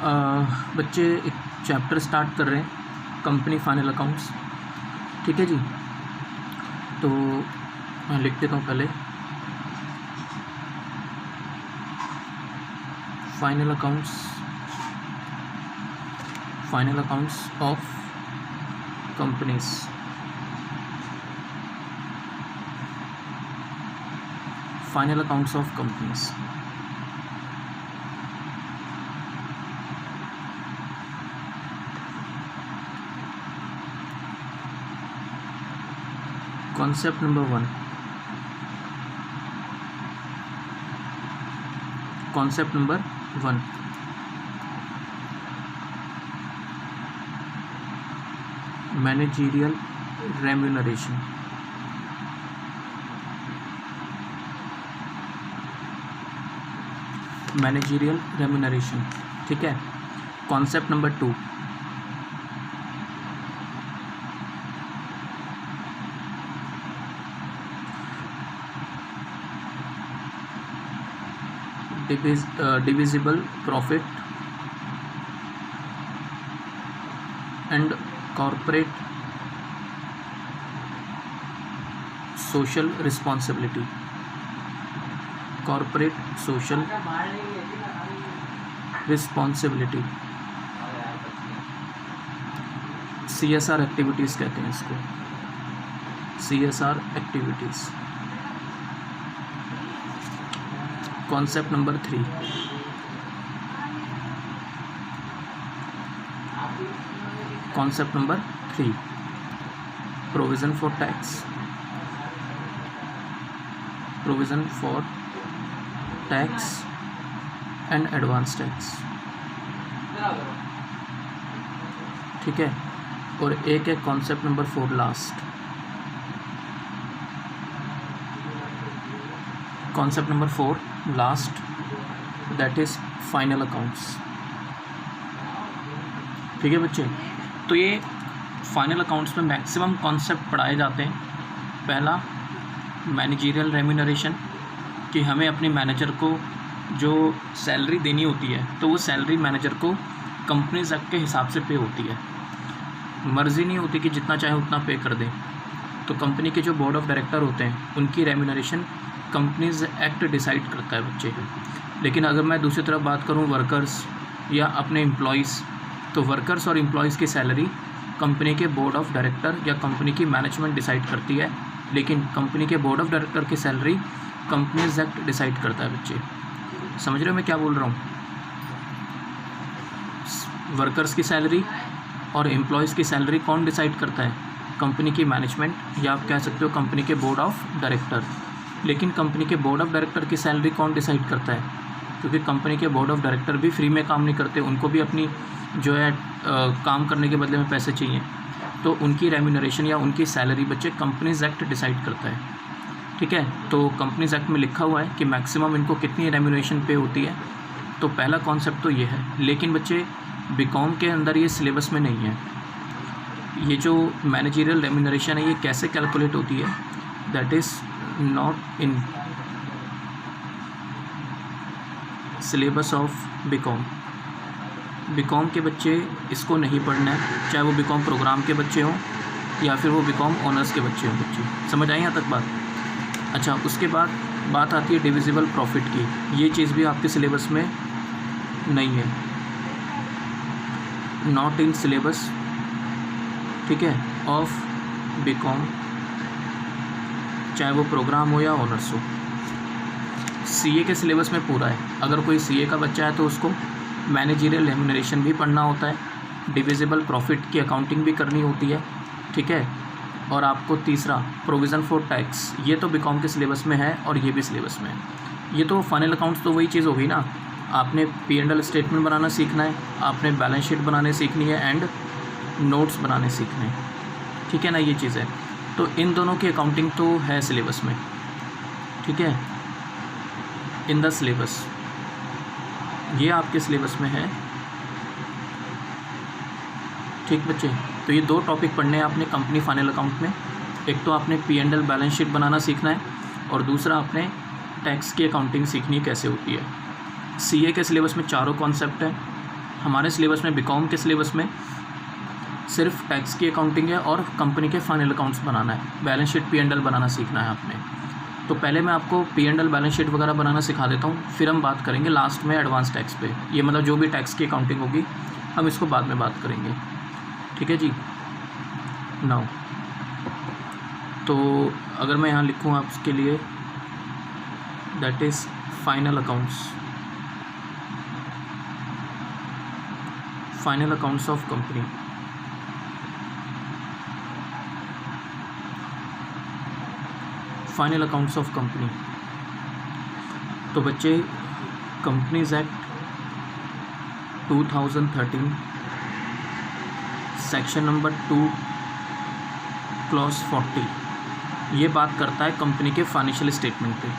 बच्चे एक chapter start कर रहे हैं, कंपनी फाइनल अकाउंट्स। ठीक है जी, तो मैं लिख देता हूँ पहले final accounts of companies. Final accounts of companies. Concept number 1। Concept number 1, managerial remuneration. Managerial remuneration, ठीक है। Concept number 2, divisible profit and corporate social responsibility। corporate social responsibility, CSR activities कहते हैं इसको, CSR activities. Concept number 3, concept number 3, provision for tax. Provision for tax and advance tax, ठीक है। और एक है concept number 4 last, concept number 4 last, that is final accounts. ठीक है बच्चे, तो ये फाइनल अकाउंट्स में मैक्सिमम कॉन्सेप्ट पढ़ाए जाते हैं। पहला मैनेजरियल रेम्यूनरेशन, कि हमें अपने मैनेजर को जो सैलरी देनी होती है तो वो सैलरी मैनेजर को कंपनीज एक्ट के हिसाब से पे होती है। मर्ज़ी नहीं होती कि जितना चाहे उतना पे कर दें। तो कंपनी के जो बोर्ड ऑफ डायरेक्टर होते हैं उनकी रेम्यूनरेशन कंपनीज एक्ट डिसाइड करता है बच्चे। लेकिन अगर मैं दूसरी तरफ बात करूं वर्कर्स या अपने एम्प्लॉयज़, तो वर्कर्स और एम्प्लॉयज़ की सैलरी कंपनी के बोर्ड ऑफ डायरेक्टर या कंपनी की मैनेजमेंट डिसाइड करती है। लेकिन कंपनी के बोर्ड ऑफ डायरेक्टर की सैलरी कंपनीज एक्ट डिसाइड करता है बच्चे। समझ रहे हो मैं क्या बोल रहा हूँ? वर्कर्स की सैलरी और एम्प्लॉयज़ की सैलरी कौन डिसाइड करता है? कंपनी की मैनेजमेंट, या आप कह सकते हो कंपनी के बोर्ड ऑफ डायरेक्टर। लेकिन कंपनी के बोर्ड ऑफ डायरेक्टर की सैलरी कौन डिसाइड करता है? क्योंकि कंपनी के बोर्ड ऑफ डायरेक्टर भी फ्री में काम नहीं करते, उनको भी अपनी जो है काम करने के बदले में पैसे चाहिए। तो उनकी रेम्यूनरेशन या उनकी सैलरी बच्चे कंपनीज एक्ट डिसाइड करता है। ठीक है, तो कंपनीज एक्ट में लिखा हुआ है कि मैक्सिमम इनको कितनी रेम्यूनरेशन पे होती है। तो पहला कॉन्सेप्ट तो ये है। लेकिन बच्चे बीकॉम के अंदर ये सिलेबस में नहीं है। ये जो मैनेजरियल रेम्यूनरेशन है ये कैसे कैलकुलेट होती है, that is not in syllabus of BCom. BCom के बच्चे इसको नहीं पढ़ना है, चाहे वो बीकॉम प्रोग्राम के बच्चे हों या फिर वो बीकॉम ऑनर्स के बच्चे हों। बच्चे समझ आई यहाँ तक बात? अच्छा, उसके बाद बात आती है डिविजिबल प्रॉफिट की। ये चीज़ भी आपके सिलेबस में नहीं है, नॉट इन सिलेबस, ठीक है, ऑफ बीकॉम, चाहे वो प्रोग्राम हो या ऑनर्स हो। सीए के सिलेबस में पूरा है। अगर कोई सीए का बच्चा है तो उसको मैनेजरियल रेम्यूनरेशन भी पढ़ना होता है, डिविजिबल प्रॉफिट की अकाउंटिंग भी करनी होती है, ठीक है। और आपको तीसरा प्रोविज़न फॉर टैक्स, ये तो बीकॉम के सिलेबस में है और ये भी सिलेबस में है। ये तो फाइनल अकाउंट्स तो वही चीज़ होगी ना। आपने P&L स्टेटमेंट बनाना सीखना है, आपने बैलेंस शीट बनाने सीखनी है एंड नोट्स बनाने सीखने हैं, ठीक है ना, ये चीज़ है। तो इन दोनों की अकाउंटिंग तो है सिलेबस में, ठीक है, इन द सिलेबस, ये आपके सिलेबस में है, ठीक बच्चे। तो ये दो टॉपिक पढ़ने हैं आपने कंपनी फाइनल अकाउंट में। एक तो आपने P&L बैलेंस शीट बनाना सीखना है और दूसरा आपने टैक्स की अकाउंटिंग सीखनी कैसे होती है। सीए के सिलेबस में चारों कॉन्सेप्ट हैं, हमारे सिलेबस में, बीकॉम के सिलेबस में सिर्फ टैक्स की अकाउंटिंग है और कंपनी के फाइनल अकाउंट्स बनाना है, बैलेंस शीट P&L बनाना सीखना है आपने। तो पहले मैं आपको P&L बैलेंस शीट वगैरह बनाना सिखा देता हूँ, फिर हम बात करेंगे लास्ट में एडवांस टैक्स पे। ये मतलब जो भी टैक्स की अकाउंटिंग होगी हम इसको बाद में बात करेंगे, ठीक है जी। नाउ तो अगर मैं यहाँ लिखूँ आपके लिए, that is final accounts, final accounts of company. Final accounts of company. तो बच्चे companies act 2013 section number 2 clause 40 ये बात करता है कंपनी के फाइनेंशियल स्टेटमेंट पे।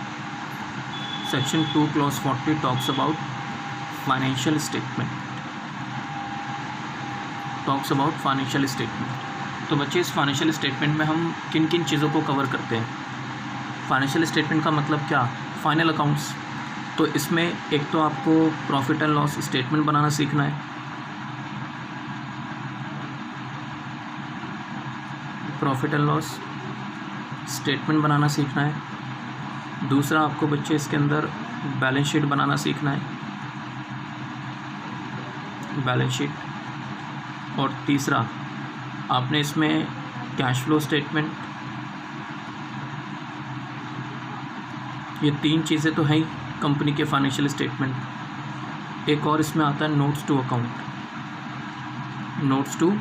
Section 2 clause 40 talks about financial statement, talks about financial statement. तो बच्चे इस फाइनेंशियल स्टेटमेंट में हम किन किन चीज़ों को कवर करते हैं? फाइनेंशियल स्टेटमेंट का मतलब क्या? Final accounts. तो इसमें एक तो आपको प्रॉफिट एंड लॉस स्टेटमेंट बनाना सीखना है, प्रॉफिट एंड लॉस स्टेटमेंट बनाना सीखना है। दूसरा आपको बच्चे इसके अंदर बैलेंस शीट बनाना सीखना है, बैलेंस शीट। और तीसरा आपने इसमें कैश फ्लो स्टेटमेंट। ये तीन चीज़ें तो हैं ही कंपनी के फाइनेंशियल स्टेटमेंट। एक और इसमें आता है notes to account, notes to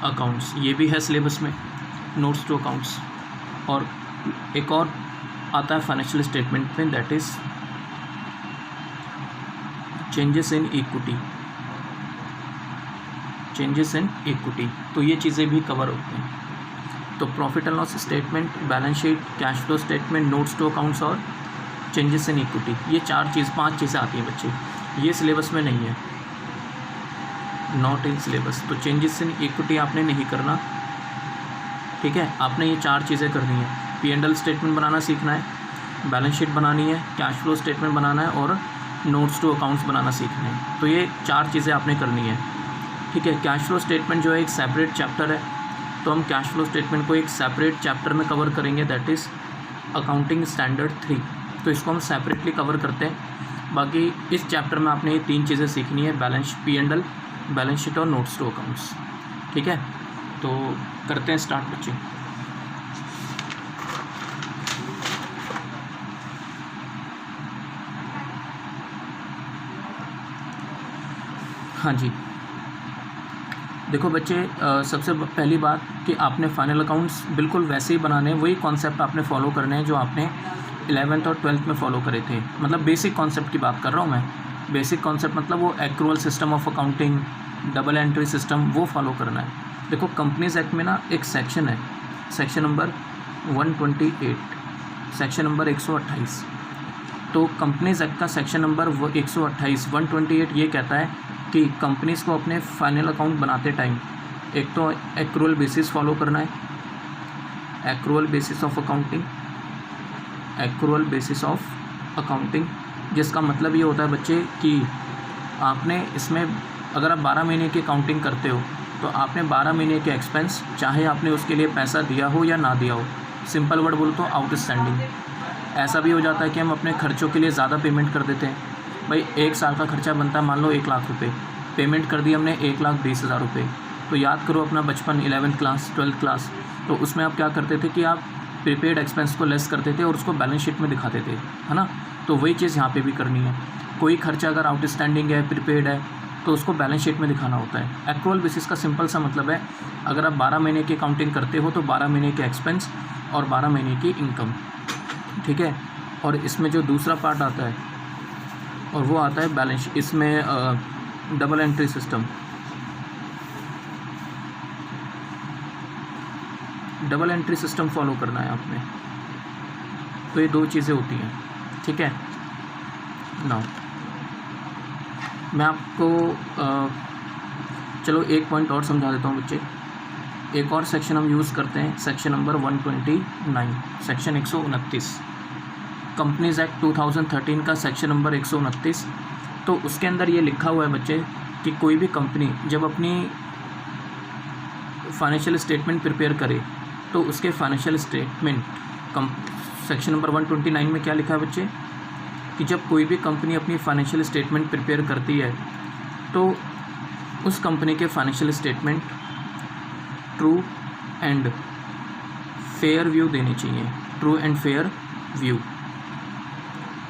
accounts, ये भी है सिलेबस में, नोट्स टू अकाउंट्स। और एक और आता है फाइनेंशियल स्टेटमेंट में, that is changes in equity, changes in equity. तो ये चीज़ें भी कवर होती हैं। तो profit and loss statement, balance sheet, cash flow statement, notes to accounts और चेंजेस इन इक्विटी, ये पांच चीज़ें आती हैं बच्चे। ये सिलेबस में नहीं है, नॉट इन सिलेबस। तो चेंजेस इन इक्विटी आपने नहीं करना, ठीक है। आपने ये चार चीज़ें करनी है, P&L स्टेटमेंट बनाना सीखना है, बैलेंस शीट बनानी है, कैश फ्लो स्टेटमेंट बनाना है और नोट्स टू अकाउंट्स बनाना सीखना है। तो ये चार चीज़ें आपने करनी है, ठीक है। कैश फ्लो स्टेटमेंट जो है एक सेपरेट चैप्टर है, तो हम कैश फ्लो स्टेटमेंट को एक सेपरेट चैप्टर में कवर करेंगे, दैट इज़ अकाउंटिंग स्टैंडर्ड 3। तो इसको हम सेपरेटली कवर करते हैं। बाकी इस चैप्टर में आपने ये तीन चीज़ें सीखनी है, बैलेंस P&L, बैलेंस शीट और नोट्स टू अकाउंट्स, ठीक है। तो करते हैं स्टार्ट बच्चे। हाँ जी, देखो बच्चे, सबसे पहली बात कि आपने फाइनल अकाउंट्स बिल्कुल वैसे ही बनाने हैं, वही कॉन्सेप्ट आपने फॉलो करने हैं जो आपने 11th और 12th में फॉलो करे थे। मतलब बेसिक कॉन्सेप्ट की बात कर रहा हूँ मैं। बेसिक कॉन्सेप्ट मतलब वो accrual system of accounting, double entry system, वो फॉलो करना है। देखो कंपनीज एक्ट में ना एक सेक्शन है, सेक्शन नंबर 128, सेक्शन नंबर 128। तो कंपनीज एक्ट का सेक्शन नंबर 128 128 ये कहता है कि कंपनीज़ को अपने फाइनल अकाउंट बनाते टाइम एक तो एक्रूअल बेसिस फॉलो करना है, accrual basis of accounting, accrual basis of accounting, जिसका मतलब ये होता है बच्चे कि आपने इसमें अगर आप 12 महीने की अकाउंटिंग करते हो तो आपने 12 महीने के एक्सपेंस, चाहे आपने उसके लिए पैसा दिया हो या ना दिया हो, सिंपल वर्ड बोलो तो आउटस्टैंडिंग। ऐसा भी हो जाता है कि हम अपने खर्चों के लिए ज़्यादा पेमेंट कर देते हैं। भाई 1 साल का खर्चा बनता है मान लो 1 लाख रुपये, पेमेंट कर दी हमने 1,20,000 रुपये। तो याद करो अपना बचपन, 11th क्लास 12th क्लास, तो उसमें आप क्या करते थे कि आप प्रीपेड एक्सपेंस को लेस करते थे और उसको बैलेंस शीट में दिखाते थे, है ना। तो वही चीज़ यहाँ पे भी करनी है। कोई खर्चा अगर आउटस्टैंडिंग है, प्रीपेड है, तो उसको बैलेंस शीट में दिखाना होता है। एक्रूअल बेसिस का सिंपल सा मतलब है, अगर आप 12 महीने की अकाउंटिंग करते हो तो 12 महीने के एक्सपेंस और 12 महीने की इनकम, ठीक है। और इसमें जो दूसरा पार्ट आता है और वो आता है बैलेंस, इसमें double entry system, double entry system follow करना है आपने। तो ये दो चीज़ें होती हैं, ठीक है। नाउ मैं आपको चलो एक पॉइंट और समझा देता हूँ बच्चे। एक और सेक्शन हम यूज़ करते हैं, section number 129, section 129, companies act 2013 का सेक्शन नंबर 129। तो उसके अंदर ये लिखा हुआ है बच्चे कि कोई भी कंपनी जब अपनी फाइनेंशियल स्टेटमेंट प्रिपेयर करे तो उसके फाइनेंशियल स्टेटमेंट सेक्शन नंबर 129 में क्या लिखा है बच्चे, कि जब कोई भी कंपनी अपनी फाइनेंशियल स्टेटमेंट प्रिपेयर करती है तो उस कंपनी के financial statement true and fair view देनी चाहिए। ट्रू एंड फेयर व्यू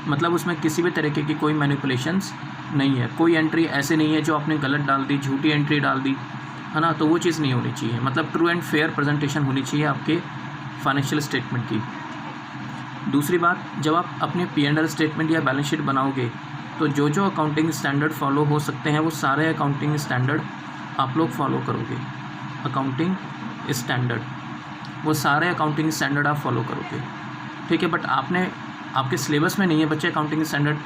मतलब उसमें किसी भी तरीके की कोई मैनिपुलेशंस नहीं है, कोई एंट्री ऐसे नहीं है जो आपने गलत डाल दी, झूठी एंट्री डाल दी, है ना, तो वो चीज़ नहीं होनी चाहिए। मतलब ट्रू एंड फेयर प्रेजेंटेशन होनी चाहिए आपके फाइनेंशियल स्टेटमेंट की। दूसरी बात, जब आप अपने P&L स्टेटमेंट या बैलेंस शीट बनाओगे तो जो जो अकाउंटिंग स्टैंडर्ड फॉलो हो सकते हैं वो सारे अकाउंटिंग स्टैंडर्ड आप लोग फॉलो करोगे। अकाउंटिंग स्टैंडर्ड, वो सारे अकाउंटिंग स्टैंडर्ड आप फॉलो करोगे, ठीक है। बट आपके सिलेबस में नहीं है बच्चे अकाउंटिंग स्टैंडर्ड,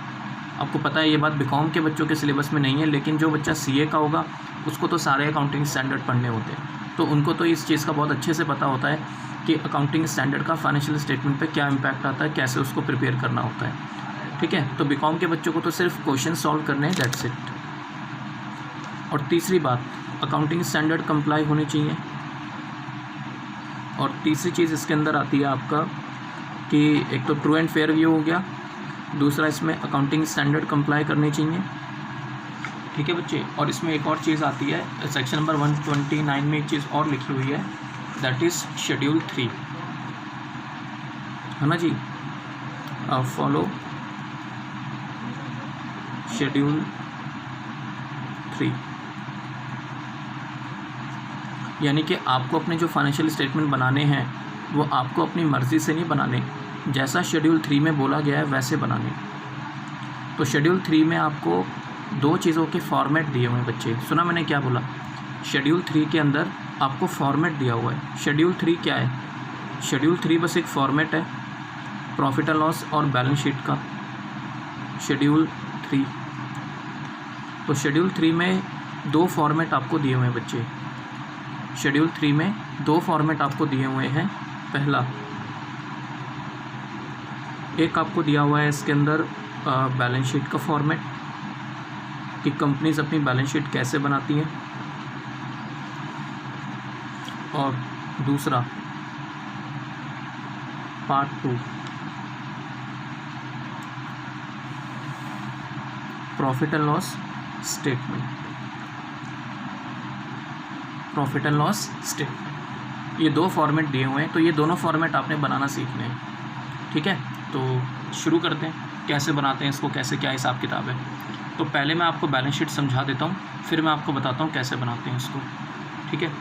आपको पता है ये बात, बीकॉम के बच्चों के सिलेबस में नहीं है, लेकिन जो बच्चा CA का होगा उसको तो सारे अकाउंटिंग स्टैंडर्ड पढ़ने होते हैं, तो उनको तो इस चीज़ का बहुत अच्छे से पता होता है कि अकाउंटिंग स्टैंडर्ड का फाइनेंशियल स्टेटमेंट पे क्या इम्पैक्ट आता है, कैसे उसको प्रिपेयर करना होता है, ठीक है। तो बीकॉम के बच्चों को तो सिर्फ क्वेश्चन सॉल्व करने हैं, दैट्स इट। और तीसरी बात, अकाउंटिंग स्टैंडर्ड कंप्लाई होने चाहिए। और तीसरी चीज़ इसके अंदर आती है आपका कि एक तो ट्रू एंड फेयर व्यू हो गया, दूसरा इसमें अकाउंटिंग स्टैंडर्ड कंप्लाई करने चाहिए, ठीक है बच्चे। और इसमें एक और चीज़ आती है, सेक्शन नंबर 129 में एक चीज़ और लिखी हुई है, दैट इज़ शेड्यूल 3, है ना जी। फॉलो शेड्यूल 3, यानी कि आपको अपने जो फाइनेंशियल स्टेटमेंट बनाने हैं वो आपको अपनी मर्ज़ी से नहीं बनाने, जैसा शेड्यूल 3 में बोला गया है वैसे बनाने। तो शेड्यूल 3 में आपको 2 चीज़ों के फॉर्मेट दिए हुए हैं बच्चे, सुना मैंने क्या बोला, शेड्यूल 3 के अंदर आपको फॉर्मेट दिया हुआ है। शेड्यूल 3 क्या है? शेड्यूल 3 बस एक फॉर्मेट है प्रॉफिट एंड लॉस और बैलेंस शीट का, शेड्यूल 3। तो शेड्यूल 3 में 2 फॉर्मेट आपको दिए हुए हैं बच्चे, शेड्यूल 3 में 2 फॉर्मेट आपको दिए हुए हैं। पहला, एक आपको दिया हुआ है इसके अंदर बैलेंस शीट का फॉर्मेट, कि कंपनीज अपनी बैलेंस शीट कैसे बनाती हैं, और दूसरा part 2 profit and loss statement, profit and loss statement. ये 2 फॉर्मेट दिए हुए हैं, तो ये दोनों फॉर्मेट आपने बनाना सीखने हैं, ठीक है। तो शुरू करते हैं, कैसे बनाते हैं इसको, कैसे क्या हिसाब किताब है। तो पहले मैं आपको बैलेंस शीट समझा देता हूँ, फिर मैं आपको बताता हूँ कैसे बनाते हैं इसको, ठीक है।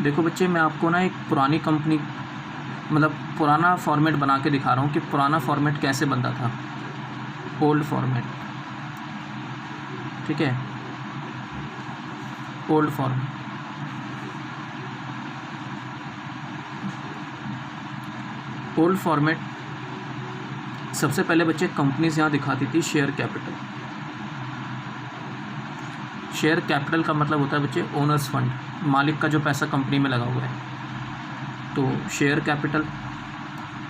देखो बच्चे, मैं आपको ना एक पुरानी कंपनी, मतलब पुराना फॉर्मेट बना के दिखा रहा हूँ कि पुराना फॉर्मेट कैसे बनता था, ओल्ड फॉर्मेट, ठीक है, ओल्ड फॉर्मेट। ओल्ड फॉर्मेट सबसे पहले बच्चे कंपनीज यहाँ दिखाती थी शेयर कैपिटल। शेयर कैपिटल का मतलब होता है बच्चे ओनर्स फंड, मालिक का जो पैसा कंपनी में लगा हुआ है, तो शेयर कैपिटल।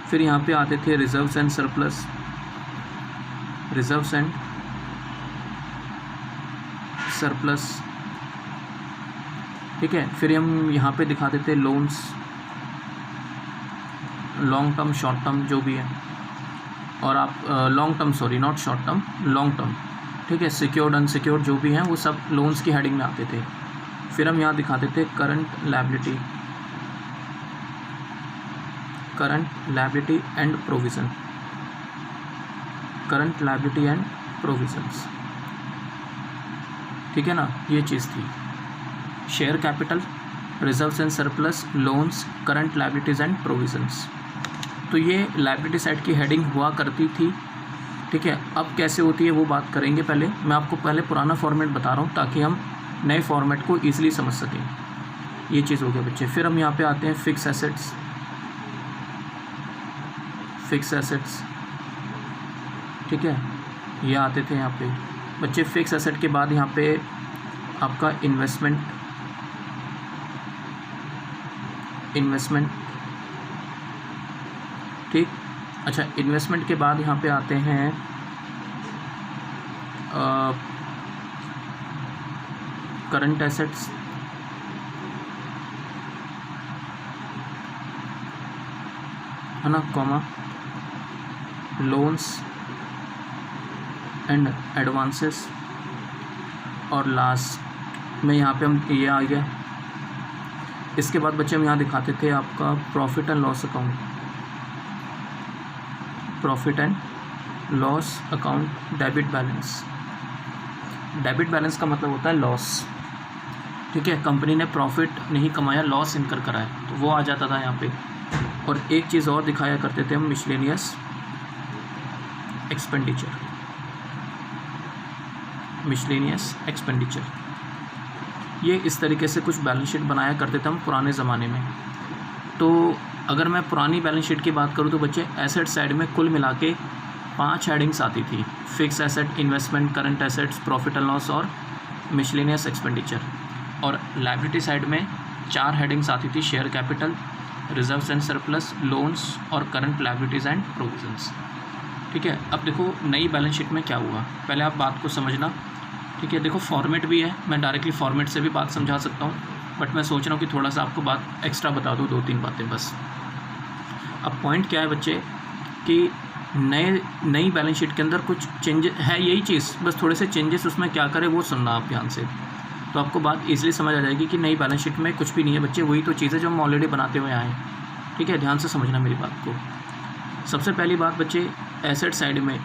फिर यहाँ पे आते थे reserves and surplus, reserves and surplus, ठीक है। फिर हम यहाँ पे दिखाते थे loans, long term short term जो भी है, और आप long term, sorry not short term, long term, ठीक है, सिक्योर्ड अनसिक्योर्ड जो भी हैं वो सब लोन्स की हेडिंग में आते थे। फिर हम यहाँ दिखाते थे current liability, current liability and provision, current liability and provisions, ठीक है ना। ये चीज़ थी share capital, reserves and surplus, loans, current liabilities and provisions. तो ये लायबिलिटी साइड की हेडिंग हुआ करती थी, ठीक है। अब कैसे होती है वो बात करेंगे, पहले मैं आपको पहले पुराना फॉर्मेट बता रहा हूँ ताकि हम नए फॉर्मेट को ईजिली समझ सकें। ये चीज़ हो गया बच्चे। फिर हम यहाँ पे आते हैं फिक्स एसेट्स, फिक्स एसेट्स, ठीक है, ये आते थे यहाँ पे बच्चे। फिक्स एसेट के बाद यहाँ पे आपका इन्वेस्टमेंट, इन्वेस्टमेंट, ठीक। अच्छा, इन्वेस्टमेंट के बाद यहाँ पे आते हैं करंट एसेट्स, है ना, कॉमा लोन्स एंड एडवांसेस, और लास्ट में यहाँ पे हम ये आ गया। इसके बाद बच्चे हम यहाँ दिखाते थे आपका profit and loss account, profit and loss account debit balance. Debit balance का मतलब होता है लॉस, ठीक है, कंपनी ने प्रॉफिट नहीं कमाया, लॉस इनकर करा है, तो वो आ जाता था यहाँ पे। और एक चीज़ और दिखाया करते थे हम, मिसलेनियस एक्सपेंडिचर, मिसलेनियस एक्सपेंडिचर। ये इस तरीके से कुछ बैलेंस शीट बनाया करते थे हम पुराने ज़माने में। तो अगर मैं पुरानी बैलेंस शीट की बात करूँ तो बच्चे एसेट साइड में कुल मिला के 5 हेडिंग्स आती थी, fix asset, investment, current assets, profit and loss और मिसलेनियस एक्सपेंडिचर। और लायबिलिटी साइड में 4 हेडिंग्स आती थी, share capital, reserves and surplus, loans और करंट लायबिलिटीज़ एंड प्रोविजंस, ठीक है। अब देखो नई बैलेंस शीट में क्या हुआ, पहले आप बात को समझना, ठीक है। देखो फॉर्मेट भी है, मैं डायरेक्टली फॉर्मेट से भी बात समझा सकता हूँ, बट मैं सोच रहा हूँ कि थोड़ा सा आपको बात एक्स्ट्रा बता दूँ, 2-3 बातें बस। अब पॉइंट क्या है बच्चे कि नई बैलेंस शीट के अंदर कुछ चेंजेस है, यही चीज़, बस थोड़े से चेंजेस उसमें क्या करें वो सुनना आप ध्यान से, तो आपको बात ईजिली समझ आ जाएगी कि नई बैलेंस शीट में कुछ भी नहीं है बच्चे, वही तो चीज़ें जो हम ऑलरेडी बनाते हुए आए हैं, ठीक है। ध्यान से समझना मेरी बात को। सबसे पहली बात बच्चे, एसेट साइड में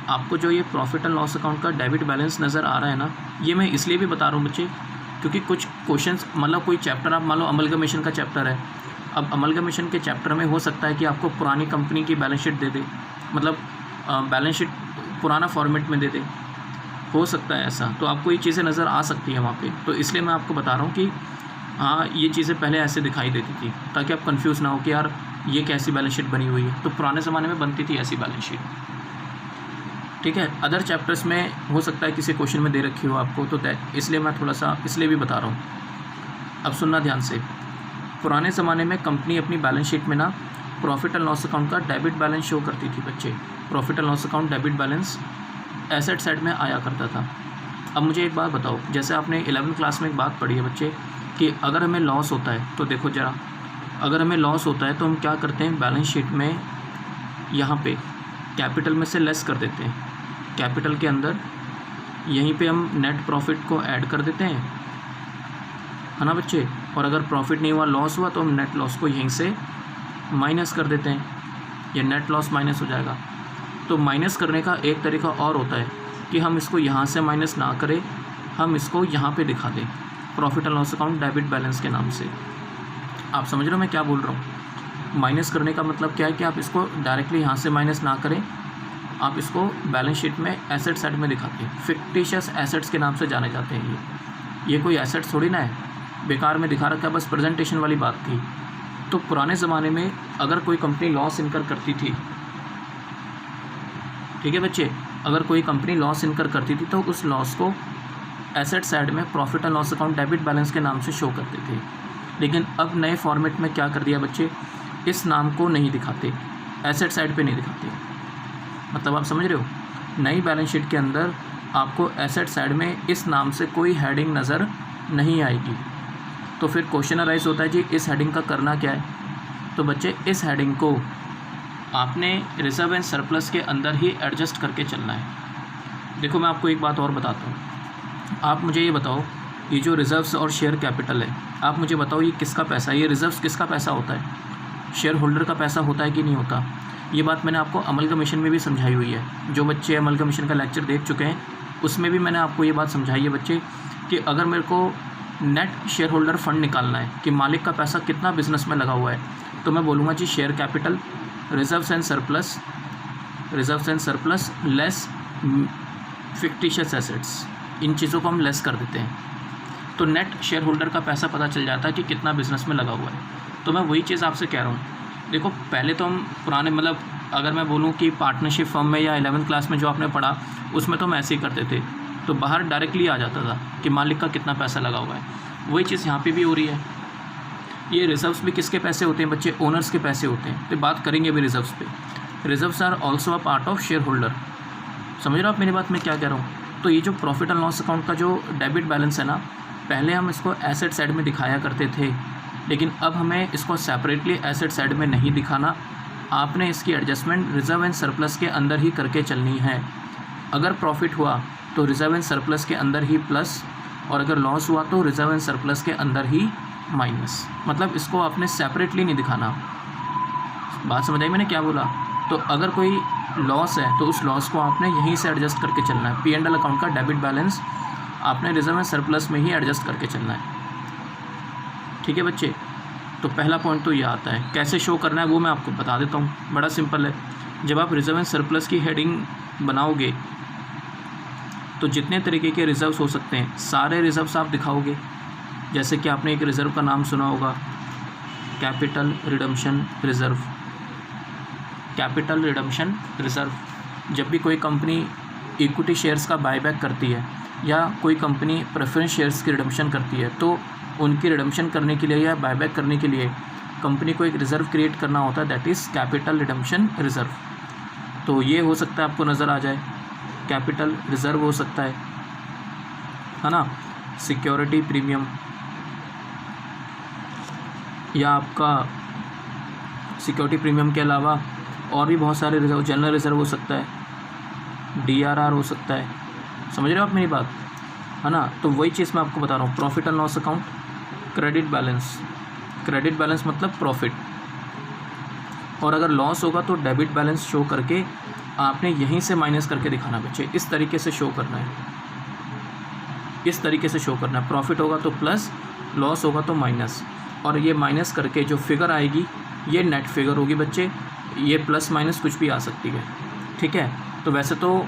आपको जो ये प्रॉफिट एंड लॉस अकाउंट का डेबिट बैलेंस नज़र आ रहा है ना, ये मैं इसलिए भी बता रहा हूँ बच्चे क्योंकि कुछ क्वेश्चंस, मतलब कोई चैप्टर आप मान लो अमलगमेशन का चैप्टर है, अब अमलगमेशन के चैप्टर में हो सकता है कि आपको पुरानी कंपनी की बैलेंस शीट दे दे, मतलब बैलेंस शीट पुराना फॉर्मेट में दे दे, हो सकता है ऐसा, तो आपको ये चीज़ें नज़र आ सकती हैं वहाँ पे। तो इसलिए मैं आपको बता रहा हूँ कि हाँ ये चीज़ें पहले ऐसे दिखाई देती थी, ताकि आप कंफ्यूज ना हो कि यार ये कैसी बैलेंस शीट बनी हुई है, तो पुराने ज़माने में बनती थी ऐसी बैलेंस शीट, ठीक है। अदर चैप्टर्स में हो सकता है किसी क्वेश्चन में दे रखी हो आपको, तो इसलिए मैं थोड़ा सा इसलिए भी बता रहा हूँ। अब सुनना ध्यान से, पुराने ज़माने में कंपनी अपनी बैलेंस शीट में ना प्रॉफिट एंड लॉस अकाउंट का डेबिट बैलेंस शो करती थी बच्चे, profit and loss account debit balance asset side में आया करता था। अब मुझे एक बात बताओ, जैसे आपने 11वीं क्लास में एक बात पढ़ी है बच्चे कि अगर हमें लॉस होता है, तो देखो ज़रा, अगर हमें लॉस होता है तो हम क्या करते हैं, बैलेंस शीट में यहाँ पे कैपिटल में से लेस कर देते हैं, कैपिटल के अंदर यहीं पे हम नेट प्रॉफिट को ऐड कर देते हैं, है ना बच्चे। और अगर प्रॉफिट नहीं हुआ, लॉस हुआ, तो हम नेट लॉस को यहीं से माइनस कर देते हैं, ये नेट लॉस माइनस हो जाएगा। तो माइनस करने का एक तरीका और होता है कि हम इसको यहाँ से माइनस ना करें, हम इसको यहाँ पे दिखा दें, profit and loss account debit balance के नाम से। आप समझ रहे हो मैं क्या बोल रहा हूँ? माइनस करने का मतलब क्या है कि आप इसको डायरेक्टली यहाँ से माइनस ना करें, आप इसको बैलेंस शीट में एसेट साइड में दिखाते हैं, फिक्टिशियस एसेट्स के नाम से जाने जाते हैं ये कोई एसेट्स थोड़ी ना है, बेकार में दिखा रखा है, बस प्रेजेंटेशन वाली बात थी। तो पुराने ज़माने में अगर कोई कंपनी लॉस इनकर करती थी, ठीक है बच्चे, अगर कोई कंपनी लॉस इनकर करती थी तो उस लॉस को एसेट साइड में profit and loss account debit balance के नाम से शो करते थे। लेकिन अब नए फॉर्मेट में क्या कर दिया बच्चे, इस नाम को नहीं दिखाते, एसेट साइड पे नहीं दिखाते। मतलब आप समझ रहे हो, नई बैलेंस शीट के अंदर आपको एसेट साइड में इस नाम से कोई हेडिंग नज़र नहीं आएगी। तो फिर क्वेश्चन अराइज होता है जी इस हेडिंग का करना क्या है, तो बच्चे इस हेडिंग को आपने रिजर्व एंड सरप्लस के अंदर ही एडजस्ट करके चलना है। देखो मैं आपको एक बात और बताता हूँ, आप मुझे ये बताओ, ये जो रिजर्व्स और शेयर कैपिटल है, आप मुझे बताओ ये किसका पैसा है, ये रिजर्व्स किसका पैसा होता है, शेयर होल्डर का पैसा होता है कि नहीं होता। ये बात मैंने आपको अमलगमेशन में भी समझाई हुई है, जो बच्चे अमलगमेशन का लेक्चर देख चुके हैं उसमें भी मैंने आपको ये बात समझाई है बच्चे कि अगर मेरे को नेट शेयर होल्डर फंड निकालना है कि मालिक का पैसा कितना बिजनेस में लगा हुआ है, तो मैं बोलूँगा जी share capital, reserves and surplus less fictitious assets, इन चीज़ों को हम लेस कर देते हैं, तो नेट शेयर होल्डर का पैसा पता चल जाता है कि कितना बिजनेस में लगा हुआ है। तो मैं वही चीज़ आपसे कह रहा हूँ, देखो पहले तो हम पुराने, मतलब अगर मैं बोलूँ कि पार्टनरशिप फर्म में या 11वीं क्लास में जो आपने पढ़ा उसमें तो हम ऐसे ही करते थे, तो बाहर डायरेक्टली आ जाता था कि मालिक का कितना पैसा लगा हुआ है। वही चीज़ यहाँ पे भी हो रही है। ये रिजर्व्स भी किसके पैसे होते हैं बच्चे, ओनर्स के पैसे होते हैं, तो बात करेंगे अभी रिजर्व्स पे। Reserves are also a part of shareholder. समझ रहे हो आप मेरी बात, मैं क्या कह रहा हूँ। तो ये जो प्रॉफिट एंड लॉस अकाउंट का जो डेबिट बैलेंस है ना, पहले हम इसको एसेट साइड में दिखाया करते थे, लेकिन अब हमें इसको सेपरेटली एसेट साइड में नहीं दिखाना। आपने इसकी एडजस्टमेंट रिजर्व एंड सरप्लस के अंदर ही करके चलनी है। अगर प्रॉफिट हुआ तो रिजर्व एंड सरप्लस के अंदर ही प्लस, और अगर लॉस हुआ तो रिजर्व एंड सरप्लस के अंदर ही माइनस। मतलब इसको आपने सेपरेटली नहीं दिखाना। बात समझ आई मैंने क्या बोला। तो अगर कोई लॉस है तो उस लॉस को आपने यहीं से एडजस्ट करके चलना है। P&L अकाउंट का डेबिट बैलेंस आपने रिजर्व एंड सरप्लस में ही एडजस्ट करके चलना है। ठीक है बच्चे, तो पहला पॉइंट तो ये आता है। कैसे शो करना है वो मैं आपको बता देता हूँ, बड़ा सिंपल है। जब आप रिजर्व एंड सरप्लस की हेडिंग बनाओगे तो जितने तरीके के रिज़र्व्स हो सकते हैं सारे रिज़र्व्स आप दिखाओगे। जैसे कि आपने एक रिज़र्व का नाम सुना होगा, capital redemption reserve. Capital redemption reserve जब भी कोई कंपनी इक्विटी शेयर्स का बायबैक करती है या कोई कंपनी प्रेफरेंस शेयर्स की रिडम्पशन करती है, तो उनकी रिडम्पशन करने के लिए या बायबैक करने के लिए कंपनी को एक रिज़र्व क्रिएट करना होता है, that is capital redemption reserve. तो ये हो सकता है आपको नज़र आ जाए, कैपिटल रिज़र्व हो सकता है ना, सिक्योरिटी प्रीमियम, या आपका सिक्योरिटी प्रीमियम के अलावा और भी बहुत सारे रिज़र्व, जनरल रिज़र्व हो सकता है, DRR हो सकता है। समझ रहे हो आप मेरी बात, है ना। तो वही चीज़ मैं आपको बता रहा हूँ। Profit and loss account, credit balance, credit balance मतलब प्रॉफिट, और अगर लॉस होगा तो डेबिट बैलेंस शो करके आपने यहीं से माइनस करके दिखाना बच्चे। इस तरीके से शो करना है, इस तरीके से शो करना है। प्रॉफिट होगा तो प्लस, लॉस होगा तो माइनस, और ये माइनस करके जो फिगर आएगी ये नेट फिगर होगी बच्चे। ये प्लस माइनस कुछ भी आ सकती है, ठीक है। तो वैसे तो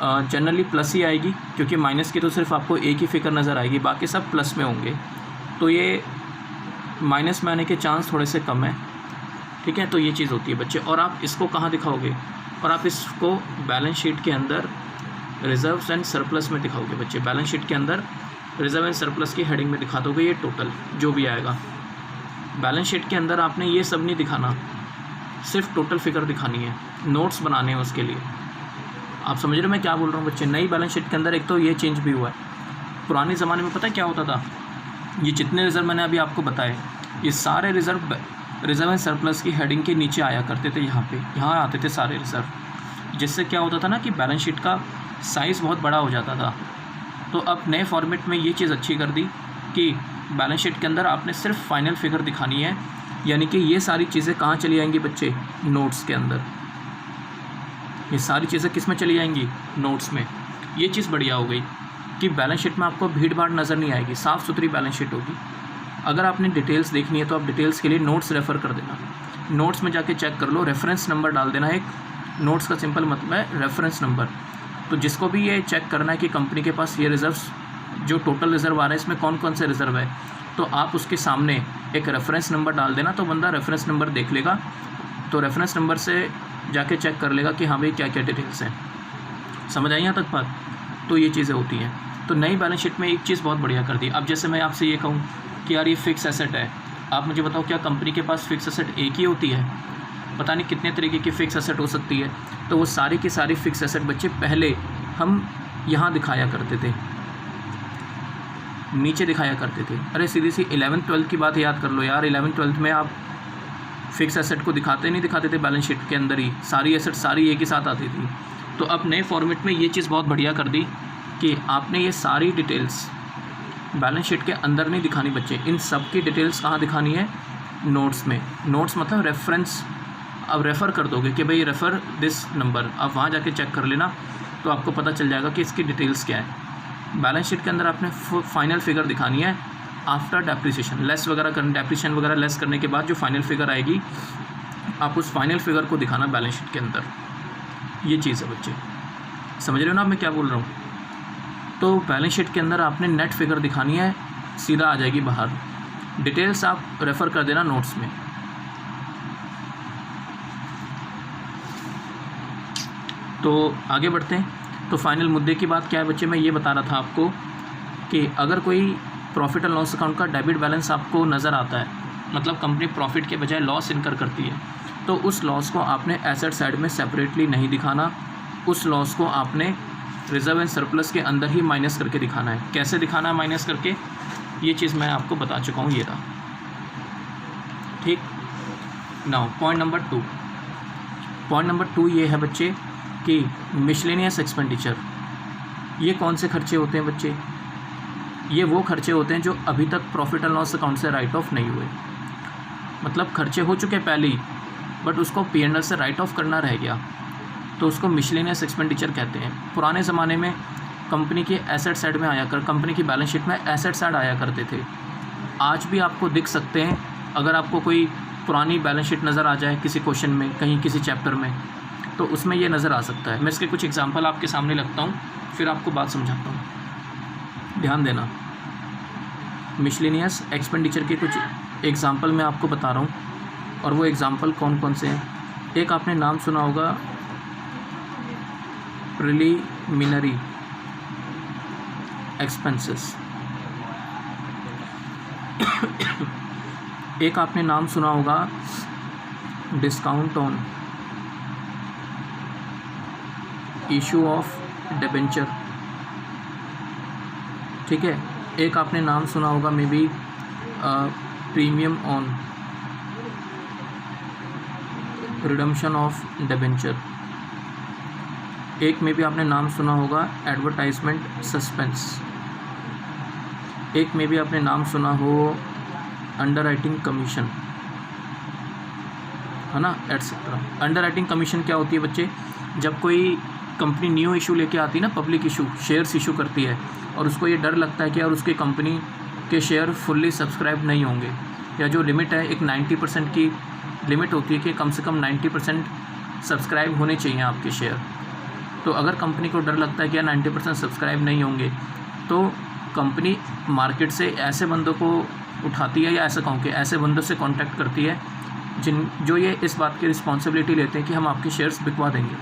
जनरली प्लस ही आएगी, क्योंकि माइनस की तो सिर्फ आपको एक ही फिगर नज़र आएगी, बाकी सब प्लस में होंगे। तो ये माइनस में आने के चांस थोड़े से कम है, ठीक है। तो ये चीज़ होती है बच्चे। और आप इसको कहाँ दिखाओगे, और आप इसको बैलेंस शीट के अंदर रिजर्व्स एंड सरप्लस में दिखाओगे बच्चे। बैलेंस शीट के अंदर रिजर्व एंड सरप्लस की हेडिंग में दिखा दोगे ये टोटल जो भी आएगा। बैलेंस शीट के अंदर आपने ये सब नहीं दिखाना, सिर्फ टोटल फिगर दिखानी है, नोट्स बनाने हैं उसके लिए। आप समझ रहे हो मैं क्या बोल रहा हूँ बच्चे। नई बैलेंस शीट के अंदर एक तो ये चेंज भी हुआ है। पुराने ज़माने में पता है क्या होता था, ये जितने रिज़र्व मैंने अभी आपको बताए, ये सारे रिज़र्व एंड सरप्लस की हेडिंग के नीचे आया करते थे। यहाँ आते थे सारे रिज़र्व, जिससे क्या होता था ना कि बैलेंस शीट का साइज़ बहुत बड़ा हो जाता था। तो अब नए फॉर्मेट में ये चीज़ अच्छी कर दी कि बैलेंस शीट के अंदर आपने सिर्फ फाइनल फिगर दिखानी है, यानी कि ये सारी चीज़ें कहाँ चली आएंगी बच्चे, नोट्स के अंदर। ये सारी चीज़ें किस में चली आएंगी, नोट्स में। ये चीज़ बढ़िया हो गई कि बैलेंस शीट में आपको भीड़ भाड़ नज़र नहीं आएगी, साफ़ सुथरी बैलेंस शीट होगी। अगर आपने डिटेल्स देखनी है तो आप डिटेल्स के लिए नोट्स रेफ़र कर देना, नोट्स में जाके चेक कर लो, रेफरेंस नंबर डाल देना। एक नोट्स का सिंपल मतलब है रेफरेंस नंबर। तो जिसको भी ये चेक करना है कि कंपनी के पास ये रिज़र्व्स, जो टोटल रिज़र्व आ रहा है इसमें कौन कौन से रिज़र्व है, तो आप उसके सामने एक रेफरेंस नंबर डाल देना, तो बंदा रेफरेंस नंबर देख लेगा, तो रेफरेंस नंबर से जाके चेक कर लेगा कि हाँ भाई क्या क्या डिटेल्स हैं। समझ आई यहाँ तक बात। तो ये चीज़ें होती हैं। तो नई बैलेंस शीट में एक चीज़ बहुत बढ़िया कर दी। अब जैसे मैं आपसे ये कहूँ कि यार ये फ़िक्स एसेट है, आप मुझे बताओ क्या कंपनी के पास फ़िक्स एसेट एक ही होती है? पता नहीं कितने तरीके की फ़िक्स एसेट हो सकती है। तो वो सारी की सारी फ़िक्स एसेट बच्चे पहले हम यहाँ दिखाया करते थे, नीचे दिखाया करते थे। अरे सीधी सी 11th-12th की बात याद कर लो यार। 11th-12th में आप फ़िक्स एसेट को नहीं दिखाते थे बैलेंस शीट के अंदर ही, सारी एसेट सारी एक ही साथ आती थी। तो अब नए फॉर्मेट में ये चीज़ बहुत बढ़िया कर दी कि आपने ये सारी डिटेल्स बैलेंस शीट के अंदर नहीं दिखानी बच्चे। इन सब की डिटेल्स कहाँ दिखानी है, नोट्स में। नोट्स मतलब रेफरेंस, अब रेफ़र कर दोगे कि भाई रेफ़र दिस नंबर, आप वहाँ जाके चेक कर लेना, तो आपको पता चल जाएगा कि इसकी डिटेल्स क्या है। बैलेंस शीट के अंदर आपने फाइनल फिगर दिखानी है आफ्टर डेप्रिसिएशन, लेस वगैरह करने, डेप्रिसिएशन वगैरह लेस करने के बाद जो फाइनल फिगर आएगी, आप उस फाइनल फिगर को दिखाना बैलेंस शीट के अंदर। ये चीज़ है बच्चे, समझ रहे हो ना मैं क्या बोल रहा हूँ। तो बैलेंस शीट के अंदर आपने नेट फिगर दिखानी है, सीधा आ जाएगी बाहर। डिटेल्स आप रेफ़र कर देना नोट्स में। तो आगे बढ़ते हैं। तो फाइनल मुद्दे की बात क्या है बच्चे, मैं ये बता रहा था आपको कि अगर कोई प्रॉफिट एंड लॉस अकाउंट का डेबिट बैलेंस आपको नज़र आता है, मतलब कंपनी प्रॉफिट के बजाय लॉस इनकर करती है, तो उस लॉस को आपने एसेट साइड में सेपरेटली नहीं दिखाना, उस लॉस को आपने रिजर्व एंड सरप्लस के अंदर ही माइनस करके दिखाना है। कैसे दिखाना है माइनस करके, ये चीज़ मैं आपको बता चुका हूँ, ये रहा। ठीक, नाउ पॉइंट नंबर 2 ये है बच्चे कि मिसलेनियस एक्सपेंडिचर। ये कौन से खर्चे होते हैं बच्चे? ये वो खर्चे होते हैं जो अभी तक प्रॉफिट एंड लॉस अकाउंट से राइट ऑफ नहीं हुए, मतलब खर्चे हो चुके पहले ही बट उसको P&L से राइट ऑफ करना रह गया, तो उसको मिसलेनियस एक्सपेंडिचर कहते हैं। पुराने ज़माने में कंपनी के एसेट साइड में आया कंपनी की बैलेंस शीट में एसेट साइड आया करते थे। आज भी आपको दिख सकते हैं, अगर आपको कोई पुरानी बैलेंस शीट नज़र आ जाए किसी क्वेश्चन में, कहीं किसी चैप्टर में, तो उसमें ये नज़र आ सकता है। मैं इसके कुछ एग्जांपल आपके सामने लगता हूँ, फिर आपको बात समझाता हूँ। ध्यान देना, मिसलेनियस एक्सपेंडिचर के कुछ एग्जांपल मैं आपको बता रहा हूँ, और वो एग्जांपल कौन कौन से हैं। एक आपने नाम सुना होगा प्रिलिमिनरी एक्सपेंसेस, एक आपने नाम सुना होगा discount on issue of debenture, ठीक है। एक आपने नाम सुना होगा may be premium on redemption of debenture, एक में भी आपने नाम सुना होगा एडवर्टाइजमेंट सस्पेंस, एक में भी आपने नाम सुना हो अंडरराइटिंग कमीशन, है ना, एटसेट्रा। अंडरराइटिंग कमीशन क्या होती है बच्चे? जब कोई कंपनी न्यू इशू लेके आती है ना, पब्लिक इशू, शेयर्स इशू करती है, और उसको ये डर लगता है कि यार उसकी कंपनी के शेयर फुल्ली सब्सक्राइब नहीं होंगे, या जो लिमिट है एक 90% की लिमिट होती है कि कम से कम 90% सब्सक्राइब होने चाहिए आपके शेयर। तो अगर कंपनी को डर लगता है कि यार 90% सब्सक्राइब नहीं होंगे, तो कंपनी मार्केट से ऐसे बंदों को उठाती है, या ऐसा कहूँ कि ऐसे बंदों से कांटेक्ट करती है जो ये इस बात की रिस्पॉन्सिबिलिटी लेते हैं कि हम आपके शेयर्स बिकवा देंगे,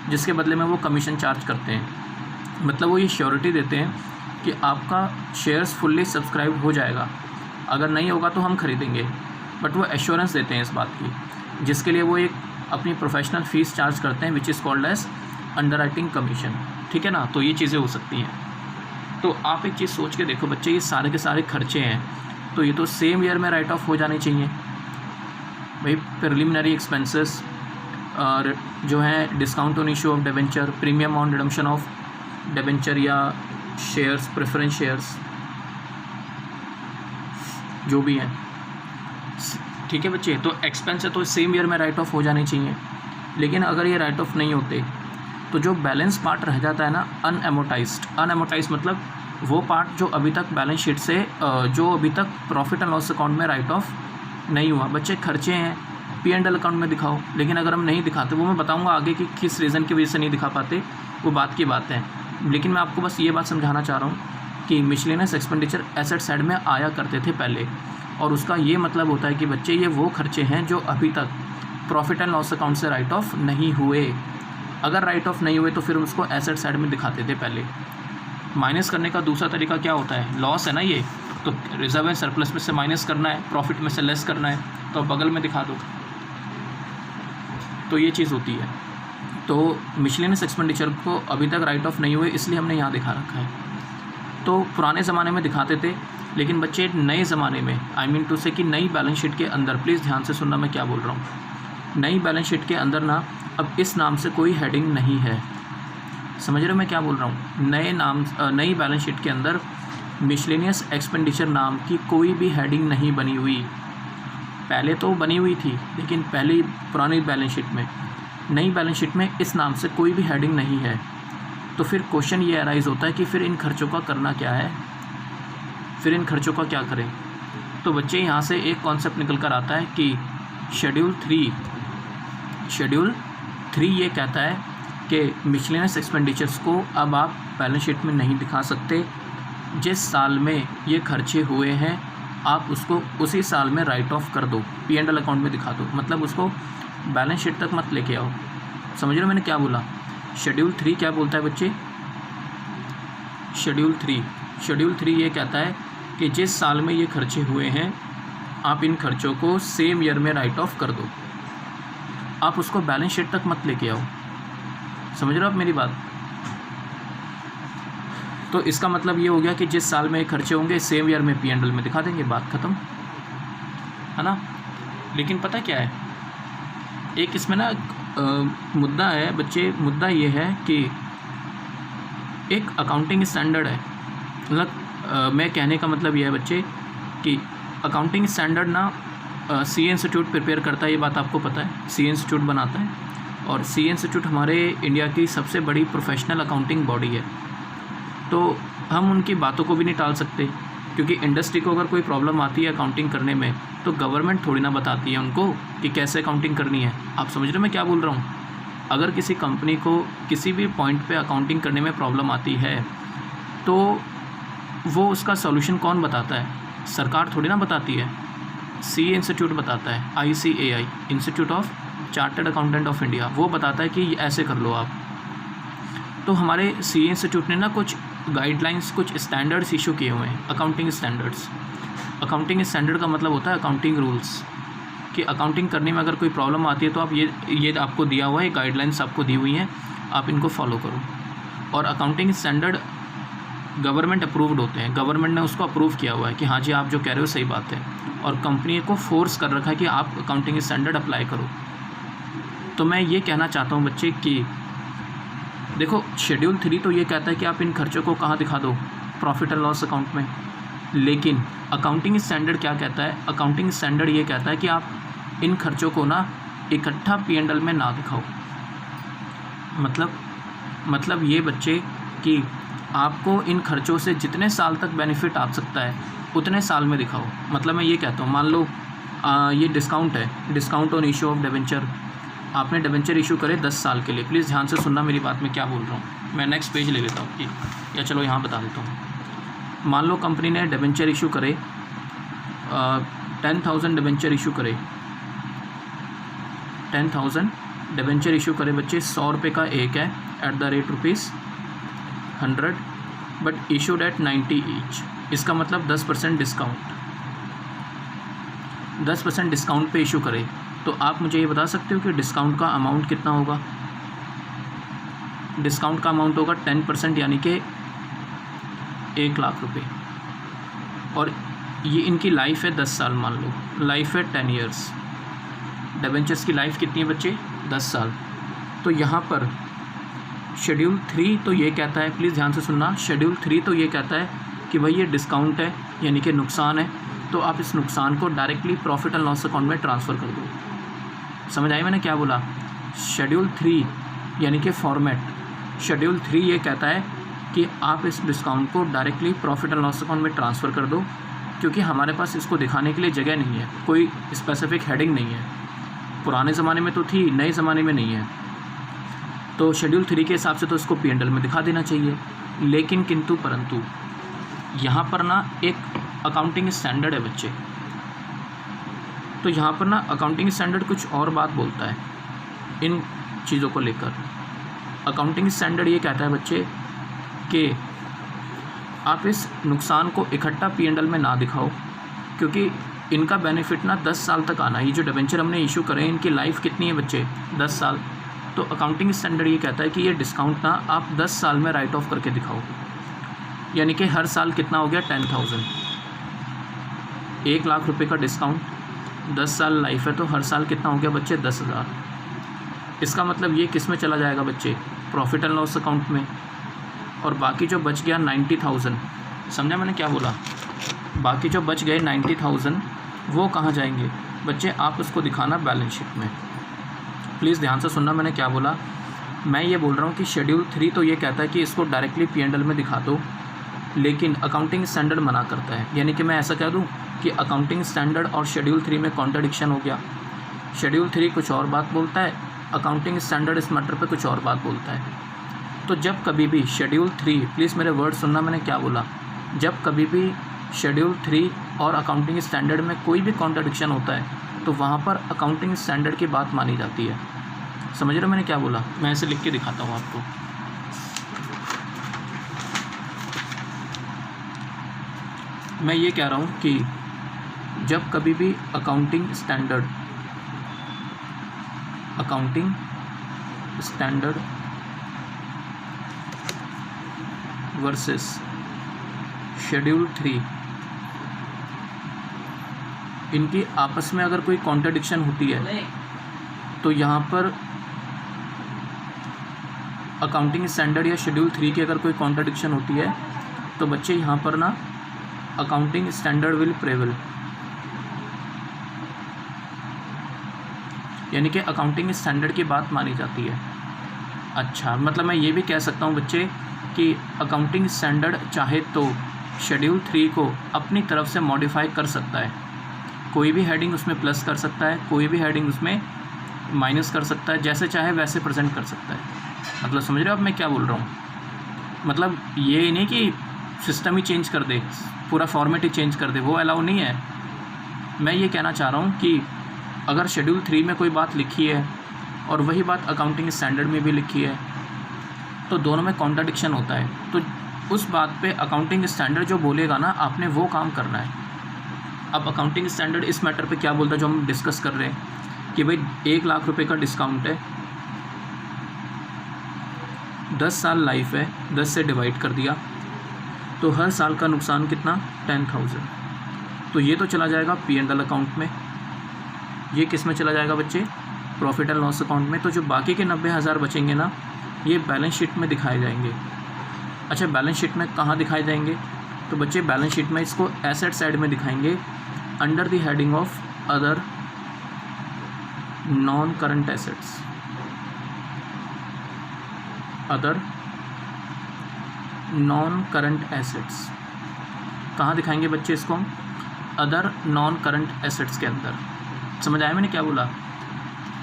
जिसके बदले में वो कमीशन चार्ज करते हैं। मतलब वो ये श्योरिटी देते हैं कि आपका शेयर्स फुल्ली सब्सक्राइब हो जाएगा, अगर नहीं होगा तो हम खरीदेंगे, बट वो एश्योरेंस देते हैं इस बात की, जिसके लिए वो एक अपनी प्रोफेशनल फ़ीस चार्ज करते हैं, which is called as underwriting commission, ठीक है ना। तो ये चीज़ें हो सकती हैं। तो आप एक चीज़ सोच के देखो बच्चे, ये सारे के सारे खर्चे हैं, तो ये तो सेम ईयर में राइट ऑफ हो जाने चाहिए भाई। प्रिलिमिनरी एक्सपेंसेस और जो है discount on issue of debenture, premium on redemption of debenture या शेयर्स, प्रेफरेंस शेयर्स, जो भी हैं, ठीक है बच्चे। तो एक्सपेंस है तो सेम ईयर में राइट ऑफ हो जाने चाहिए, लेकिन अगर ये राइट ऑफ नहीं होते तो जो बैलेंस पार्ट रह जाता है ना अनएमोटाइज्ड मतलब वो पार्ट जो अभी तक बैलेंस शीट से जो अभी तक प्रॉफिट एंड लॉस अकाउंट में राइट ऑफ नहीं हुआ। बच्चे खर्चे हैं P&L अकाउंट में दिखाओ, लेकिन अगर हम नहीं दिखाते, वो मैं बताऊंगा आगे कि किस रीज़न की वजह से नहीं दिखा पाते, वो बात की बात है। लेकिन मैं आपको बस ये बात समझाना चाह रहा हूँ कि मिसलेनियस एक्सपेंडिचर एसेट साइड में आया करते थे पहले, और उसका ये मतलब होता है कि बच्चे ये वो खर्चे हैं जो अभी तक प्रॉफिट एंड लॉस अकाउंट से राइट ऑफ नहीं हुए। अगर राइट ऑफ नहीं हुए तो फिर उसको एसेट साइड में दिखाते थे पहले। माइनस करने का दूसरा तरीका क्या होता है? लॉस है ना ये, तो रिजर्व एंड सरप्लस में से माइनस करना है, प्रॉफिट में से लेस करना है, तो बगल में दिखा दो। तो ये चीज़ होती है। तो मिसलेनियस एक्सपेंडिचर को अभी तक राइट ऑफ नहीं हुए, इसलिए हमने यहाँ दिखा रखा है। तो पुराने ज़माने में दिखाते थे, लेकिन बच्चे नए ज़माने में, आई मीन टू से कि नई बैलेंस शीट के अंदर, प्लीज़ ध्यान से सुनना मैं क्या बोल रहा हूँ। नई बैलेंस शीट के अंदर ना अब इस नाम से कोई हेडिंग नहीं है। समझ रहे हो मैं क्या बोल रहा हूँ? नई बैलेंस शीट के अंदर मिसलेनियस एक्सपेंडिचर नाम की कोई भी हेडिंग नहीं बनी हुई। पहले तो बनी हुई थी, लेकिन पहले पुरानी बैलेंस शीट में, नई बैलेंस शीट में इस नाम से कोई भी हेडिंग नहीं है। तो फिर क्वेश्चन ये अराइज़ होता है कि फिर इन खर्चों का करना क्या है, फिर इन खर्चों का क्या करें। तो बच्चे यहाँ से एक कॉन्सेप्ट निकल कर आता है कि शेड्यूल 3 ये कहता है कि मिसलेनियस एक्सपेंडिचर्स को अब आप बैलेंस शीट में नहीं दिखा सकते। जिस साल में ये खर्चे हुए हैं आप उसको उसी साल में राइट ऑफ कर दो, P&L अकाउंट में दिखा दो, मतलब उसको बैलेंस शीट तक मत लेके आओ। समझ रहे हो मैंने क्या बोला? शेड्यूल 3 क्या बोलता है बच्चे? शेड्यूल 3 ये कहता है कि जिस साल में ये खर्चे हुए हैं आप इन खर्चों को सेम ईयर में राइट ऑफ कर दो। आप उसको बैलेंस शीट तक मत लेके आओ। समझ रहे हो आप मेरी बात? तो इसका मतलब ये हो गया कि जिस साल में खर्चे होंगे सेम ईयर में P&L में दिखा देंगे, बात ख़त्म, है ना। लेकिन पता क्या है, एक इसमें ना मुद्दा है बच्चे, मुद्दा ये है कि एक अकाउंटिंग स्टैंडर्ड है, मतलब मैं कहने का मतलब ये है बच्चे कि अकाउंटिंग स्टैंडर्ड ना CA इंस्टीट्यूट प्रिपेयर करता है, ये बात आपको पता है। CA इंस्टीट्यूट बनाता है, और CA इंस्टीट्यूट हमारे इंडिया की सबसे बड़ी प्रोफेशनल अकाउंटिंग बॉडी है। तो हम उनकी बातों को भी नहीं टाल सकते, क्योंकि इंडस्ट्री को अगर कोई प्रॉब्लम आती है अकाउंटिंग करने में तो गवर्नमेंट थोड़ी ना बताती है उनको कि कैसे अकाउंटिंग करनी है। आप समझ रहे हो मैं क्या बोल रहा हूँ? अगर किसी कंपनी को किसी भी पॉइंट पे अकाउंटिंग करने में प्रॉब्लम आती है तो वो उसका सॉल्यूशन कौन बताता है? सरकार थोड़ी ना बताती है, CA इंस्टीट्यूट बताता है, ICAI, institute of chartered accountant of India, वो बताता है कि ऐसे कर लो आप। तो हमारे CA इंस्टीट्यूट ने ना कुछ गाइडलाइंस, कुछ स्टैंडर्ड्स इशू किए हुए हैं, अकाउंटिंग स्टैंडर्ड्स। अकाउंटिंग स्टैंडर्ड का मतलब होता है अकाउंटिंग रूल्स, कि अकाउंटिंग करने में अगर कोई प्रॉब्लम आती है तो आप ये आपको दिया हुआ है, गाइडलाइंस आपको दी हुई हैं, आप इनको फॉलो करो। और अकाउंटिंग स्टैंडर्ड गवर्नमेंट अप्रूव्ड होते हैं, गवर्नमेंट ने उसको अप्रूव किया हुआ है कि हाँ जी आप जो कह रहे हो सही बात है, और कंपनी को फोर्स कर रखा है कि आप अकाउंटिंग स्टैंडर्ड अप्लाई करो। तो मैं ये कहना चाहता हूँ बच्चे कि देखो, शेड्यूल 3 तो ये कहता है कि आप इन खर्चों को कहाँ दिखा दो? प्रॉफिट एंड लॉस अकाउंट में। लेकिन अकाउंटिंग स्टैंडर्ड क्या कहता है? अकाउंटिंग स्टैंडर्ड ये कहता है कि आप इन खर्चों को ना इकट्ठा P&L में ना दिखाओ। मतलब ये बच्चे कि आपको इन खर्चों से जितने साल तक बेनिफिट आ सकता है उतने साल में दिखाओ। मतलब मैं ये कहता हूँ, मान लो ये डिस्काउंट है, discount on issue of debenture, आपने डिबेंचर इशू करे 10 साल के लिए। प्लीज़ ध्यान से सुनना मेरी बात, मैं क्या बोल रहा हूँ। मैं नेक्स्ट पेज ले लेता हूँ कि, या चलो यहाँ बता देता हूँ। मान लो कंपनी ने डिबेंचर इशू करे 10,000 डिबेंचर इशू करे, 10,000 डिबेंचर इशू करे बच्चे, 100 रुपये का एक है at the rate ₹100, but issued at 90 each. इसका मतलब 10% डिस्काउंट, 10% डिस्काउंट पे इशू करे। तो आप मुझे ये बता सकते हो कि डिस्काउंट का अमाउंट कितना होगा? डिस्काउंट का अमाउंट होगा 10%, यानी कि 1 लाख रुपए। और ये इनकी लाइफ है 10 साल, मान लो लाइफ है 10 ईयर्स। डिबेंचर्स की लाइफ कितनी है बच्चे? 10 साल। तो यहाँ पर शेड्यूल 3 तो ये कहता है, प्लीज़ ध्यान से सुनना, शेड्यूल 3 तो ये कहता है कि भाई ये डिस्काउंट है, यानी कि नुकसान है, तो आप इस नुकसान को directly profit and loss account में ट्रांसफ़र कर दो। समझ आई मैंने क्या बोला? शेड्यूल 3 यानी कि फॉर्मेट, शेड्यूल 3 ये कहता है कि आप इस डिस्काउंट को directly profit and loss account में ट्रांसफ़र कर दो, क्योंकि हमारे पास इसको दिखाने के लिए जगह नहीं है, कोई स्पेसिफिक हेडिंग नहीं है। पुराने ज़माने में तो थी, नए ज़माने में नहीं है। तो शेड्यूल 3 के हिसाब से तो इसको P&L में दिखा देना चाहिए। लेकिन किंतु परंतु यहाँ पर ना एक अकाउंटिंग स्टैंडर्ड है बच्चे, तो यहाँ पर ना अकाउंटिंग स्टैंडर्ड कुछ और बात बोलता है इन चीज़ों को लेकर। अकाउंटिंग स्टैंडर्ड ये कहता है बच्चे कि आप इस नुकसान को इकट्ठा P&L में ना दिखाओ, क्योंकि इनका बेनिफिट ना 10 साल तक आना है। ये जो डिबेंचर हमने इशू करे इनकी लाइफ कितनी है बच्चे? 10 साल। तो अकाउंटिंग स्टैंडर्ड ये कहता है कि ये डिस्काउंट ना आप 10 साल में राइट ऑफ करके दिखाओ, यानी कि हर साल कितना हो गया? 10,000, 1 लाख रुपए का डिस्काउंट, 10 साल लाइफ है, तो हर साल कितना हो गया बच्चे? 10,000। इसका मतलब ये किस में चला जाएगा बच्चे? प्रॉफिट एंड लॉस अकाउंट में। और बाकी जो बच गया 90,000, समझा मैंने क्या बोला? बाकी जो बच गए 90,000 वो कहाँ जाएंगे बच्चे? आप उसको दिखाना बैलेंस शीट में। प्लीज़ ध्यान से सुनना मैंने क्या बोला। मैं ये बोल रहा हूँ कि शेड्यूल 3 तो ये कहता है कि इसको डायरेक्टली P&L में दिखा दो, लेकिन अकाउंटिंग स्टैंडर्ड मना करता है। यानी कि मैं ऐसा कह दूँ कि अकाउंटिंग स्टैंडर्ड और शेड्यूल 3 में कॉन्ट्रडिक्शन हो गया। शेड्यूल 3 कुछ और बात बोलता है, अकाउंटिंग स्टैंडर्ड इस मैटर पे कुछ और बात बोलता है। तो जब कभी भी शेड्यूल 3, प्लीज़ मेरे वर्ड सुनना मैंने क्या बोला, जब कभी भी शेड्यूल 3 और अकाउंटिंग स्टैंडर्ड में कोई भी कॉन्ट्रडिक्शन होता है तो वहाँ पर अकाउंटिंग स्टैंडर्ड की बात मानी जाती है। समझ रहे हो मैंने क्या बोला? मैं ऐसे लिख के दिखाता हूँ आपको। मैं ये कह रहा हूँ कि जब कभी भी accounting standard accounting standard versus schedule 3, इनकी आपस में अगर कोई कॉन्ट्रडिक्शन होती है तो यहाँ पर अकाउंटिंग स्टैंडर्ड या शेड्यूल 3 की अगर कोई कॉन्ट्रडिक्शन होती है तो बच्चे यहाँ पर ना अकाउंटिंग स्टैंडर्ड विल प्रेवेल, यानी कि अकाउंटिंग स्टैंडर्ड की बात मानी जाती है। अच्छा, मतलब मैं ये भी कह सकता हूँ बच्चे कि अकाउंटिंग स्टैंडर्ड चाहे तो शेड्यूल 3 को अपनी तरफ से मॉडिफाई कर सकता है, कोई भी हेडिंग उसमें प्लस कर सकता है, कोई भी हेडिंग उसमें माइनस कर सकता है, जैसे चाहे वैसे प्रेजेंट कर सकता है। मतलब समझ रहे हो अब मैं क्या बोल रहा हूँ? मतलब ये नहीं कि सिस्टम ही चेंज कर दे, पूरा फॉर्मेट ही चेंज कर दे, वो अलाउ नहीं है। मैं ये कहना चाह रहा हूँ कि अगर शेड्यूल 3 में कोई बात लिखी है और वही बात अकाउंटिंग स्टैंडर्ड में भी लिखी है तो दोनों में कॉन्ट्रडिक्शन होता है, तो उस बात पे अकाउंटिंग स्टैंडर्ड जो बोलेगा ना, आपने वो काम करना है। अब अकाउंटिंग स्टैंडर्ड इस मैटर पे क्या बोलता है जो हम डिस्कस कर रहे हैं कि भाई 1 लाख रुपए का डिस्काउंट है, 10 साल लाइफ है, 10 से डिवाइड कर दिया तो हर साल का नुकसान कितना, 10,000। तो ये तो चला जाएगा P&L अकाउंट में, ये किस में चला जाएगा बच्चे, प्रॉफिट एंड लॉस अकाउंट में। तो जो बाकी के 90,000 बचेंगे ना, ये बैलेंस शीट में दिखाए जाएंगे। अच्छा, बैलेंस शीट में कहाँ दिखाए जाएंगे? तो बच्चे बैलेंस शीट में इसको एसेट साइड में दिखाएंगे under the heading of other non current assets, other non current assets. कहाँ दिखाएंगे बच्चे इसको हम? अदर नॉन करंट एसेट्स के अंदर। समझ आया मैंने क्या बोला?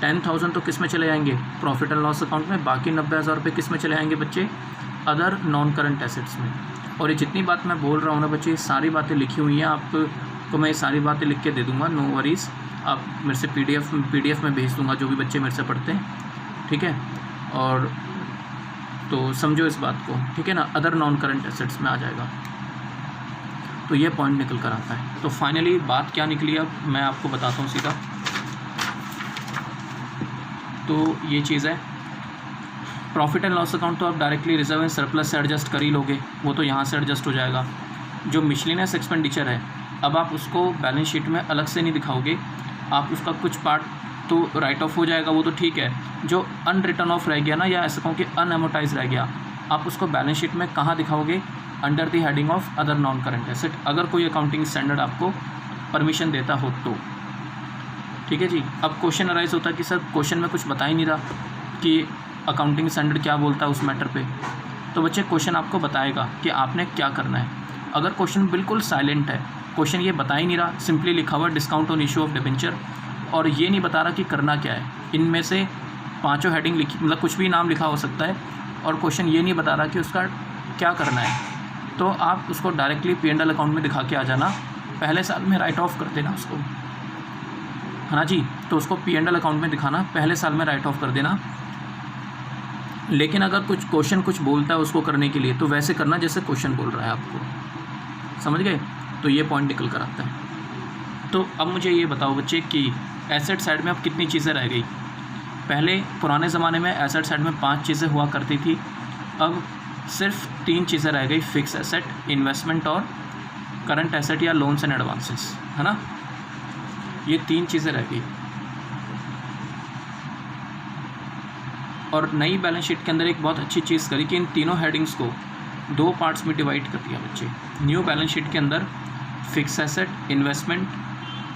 10,000 तो किस में चले जाएंगे, प्रॉफिट एंड लॉस अकाउंट में, बाकी 90,000 रुपये किस में चले जाएंगे बच्चे, अदर नॉन करंट एसेट्स में। और ये जितनी बात मैं बोल रहा हूँ ना बच्चे, सारी बातें लिखी हुई हैं, आपको मैं ये सारी बातें लिख के दे दूँगा, नो वरीज़। आप मेरे से पीडीएफ में भेज दूँगा जो भी बच्चे मेरे से पढ़ते हैं, ठीक है? और तो समझो इस बात को, ठीक है ना, अदर नॉन करंट एसेट्स में आ जाएगा। तो ये पॉइंट निकल कर आता है। तो फाइनली बात क्या निकली अब मैं आपको बताता हूँ सीधा। तो ये चीज़ है, प्रॉफिट एंड लॉस अकाउंट तो आप डायरेक्टली रिजर्व एंड सरप्लस से एडजस्ट कर ही लोगे, वो तो यहाँ से एडजस्ट हो जाएगा। जो मिसलेनियस एक्सपेंडिचर है, अब आप उसको बैलेंस शीट में अलग से नहीं दिखाओगे, आप उसका कुछ पार्ट तो राइट ऑफ हो जाएगा, वो तो ठीक है। जो अनरिटर्न ऑफ रह गया ना, या ऐसा कहूँ कि अनएमोटाइज रह गया, आप उसको बैलेंस शीट में कहाँ दिखाओगे, under the heading of other non current asset, अगर कोई अकाउंटिंग स्टैंडर्ड आपको परमिशन देता हो तो, ठीक है जी। अब क्वेश्चन अराइज होता है कि सर क्वेश्चन में कुछ बता ही नहीं रहा कि अकाउंटिंग स्टैंडर्ड क्या बोलता है उस मैटर पे। तो बच्चे क्वेश्चन आपको बताएगा कि आपने क्या करना है। अगर क्वेश्चन बिल्कुल साइलेंट है, क्वेश्चन ये बता ही नहीं रहा, सिंपली लिखा हुआ discount on issue of debenture, और ये नहीं बता रहा कि करना क्या है, इनमें से 5 हेडिंग लिखी, मतलब कुछ भी नाम लिखा हो सकता है, और क्वेश्चन ये नहीं बता रहा कि उसका क्या करना है, तो आप उसको डायरेक्टली P&L अकाउंट में दिखा के आ जाना, पहले साल में राइट ऑफ कर देना उसको, है ना जी। तो उसको P&L अकाउंट में दिखाना, पहले साल में राइट ऑफ कर देना। लेकिन अगर कुछ क्वेश्चन कुछ बोलता है उसको करने के लिए, तो वैसे करना जैसे क्वेश्चन बोल रहा है आपको, समझ गए? तो ये पॉइंट निकल कर आता है। तो अब मुझे ये बताओ बच्चे कि एसेट साइड में अब कितनी चीज़ें रह गई। पहले पुराने ज़माने में एसेट साइड में 5 चीज़ें हुआ करती थी, अब सिर्फ 3 चीज़ें रह गई, फिक्स एसेट, इन्वेस्टमेंट और करंट एसेट या लोन्स एंड एडवांसेस, है ना। ये 3 चीज़ें रह गई। और नई बैलेंस शीट के अंदर एक बहुत अच्छी चीज़ करी कि इन तीनों हेडिंग्स को 2 पार्ट्स में डिवाइड कर दिया बच्चे। न्यू बैलेंस शीट के अंदर fix asset, investment,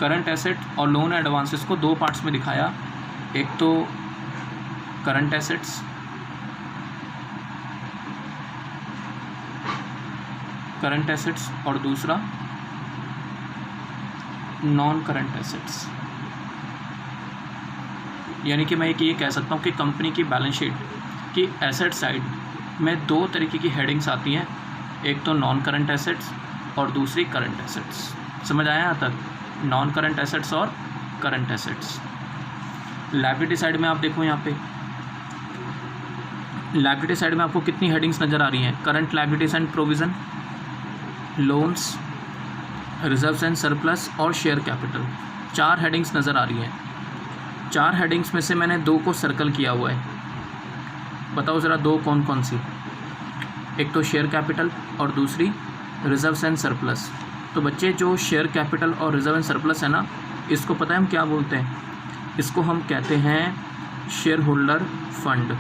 current asset और लोन एडवांसेस को 2 पार्ट्स में दिखाया। एक तो करंट एसेट्स और दूसरा नॉन करंट एसेट्स। यानी कि मैं ये कह सकता हूँ कि कंपनी की बैलेंस शीट की एसेट साइड में 2 तरीके की हेडिंग्स आती हैं, एक तो नॉन करंट एसेट्स और दूसरी करंट एसेट्स। समझ आया यहाँ तक? नॉन करंट एसेट्स और करंट एसेट्स। लायबिलिटी साइड में आप देखो, यहाँ पे लायबिलिटी साइड में आपको कितनी हेडिंग्स नज़र आ रही हैं? Current liabilities and provision, loans, reserves and surplus और शेयर कैपिटल। 4 हेडिंग्स नज़र आ रही हैं। 4 हेडिंग्स में से मैंने 2 को सर्कल किया हुआ है, बताओ ज़रा 2 कौन कौन सी? एक तो शेयर कैपिटल और दूसरी रिजर्व्स एंड सरप्लस। तो बच्चे जो शेयर कैपिटल और रिजर्व एंड सरप्लस है ना, इसको पता है हम क्या बोलते हैं? इसको हम कहते हैं share holder fund.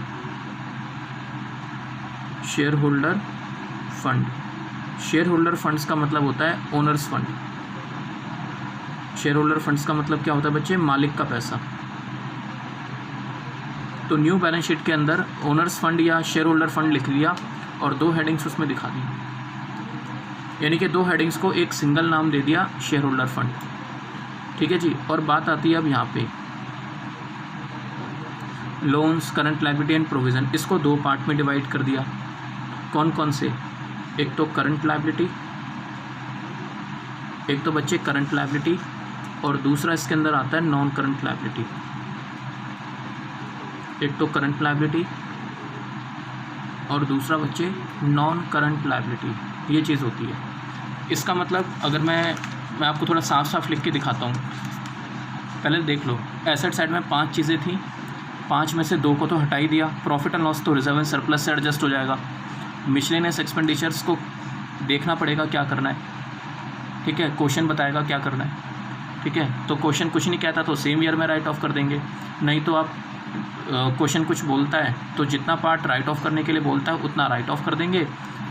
Share holder fund. Share holder funds का मतलब होता है owner's fund. Share holder funds का मतलब क्या होता है बच्चे? मालिक का पैसा। तो न्यू बैलेंस शीट के अंदर ओनर्स फंड या शेयर होल्डर फंड लिख लिया और 2 हेडिंग्स उसमें दिखा दी, यानी कि 2 हेडिंग्स को एक सिंगल नाम दे दिया, शेयर होल्डर फंड। ठीक है जी। और बात आती है अब यहाँ पे loans, current liability and provision. इसको 2 पार्ट में डिवाइड कर दिया। कौन कौन से? एक तो करंट लायबिलिटी, एक तो बच्चे करंट लायबिलिटी, और दूसरा इसके अंदर आता है नॉन करंट लायबिलिटी। एक तो करंट लायबिलिटी और दूसरा बच्चे नॉन करंट लायबिलिटी। ये चीज़ होती है। इसका मतलब अगर मैं आपको थोड़ा साफ साफ लिख के दिखाता हूँ। पहले देख लो, एसेट साइड में 5 चीज़ें थी, 5 में से 2 को तो हटा ही दिया। प्रॉफिट एंड लॉस तो रिजर्व एंड सरप्लस से एडजस्ट हो जाएगा। मिसलेनियस एक्सपेंडिचर्स को देखना पड़ेगा क्या करना है। ठीक है, क्वेश्चन बताएगा क्या करना है। ठीक है, तो क्वेश्चन कुछ नहीं कहता तो सेम ईयर में राइट ऑफ कर देंगे, नहीं तो आप क्वेश्चन कुछ बोलता है तो जितना पार्ट राइट ऑफ करने के लिए बोलता है उतना राइट ऑफ कर देंगे,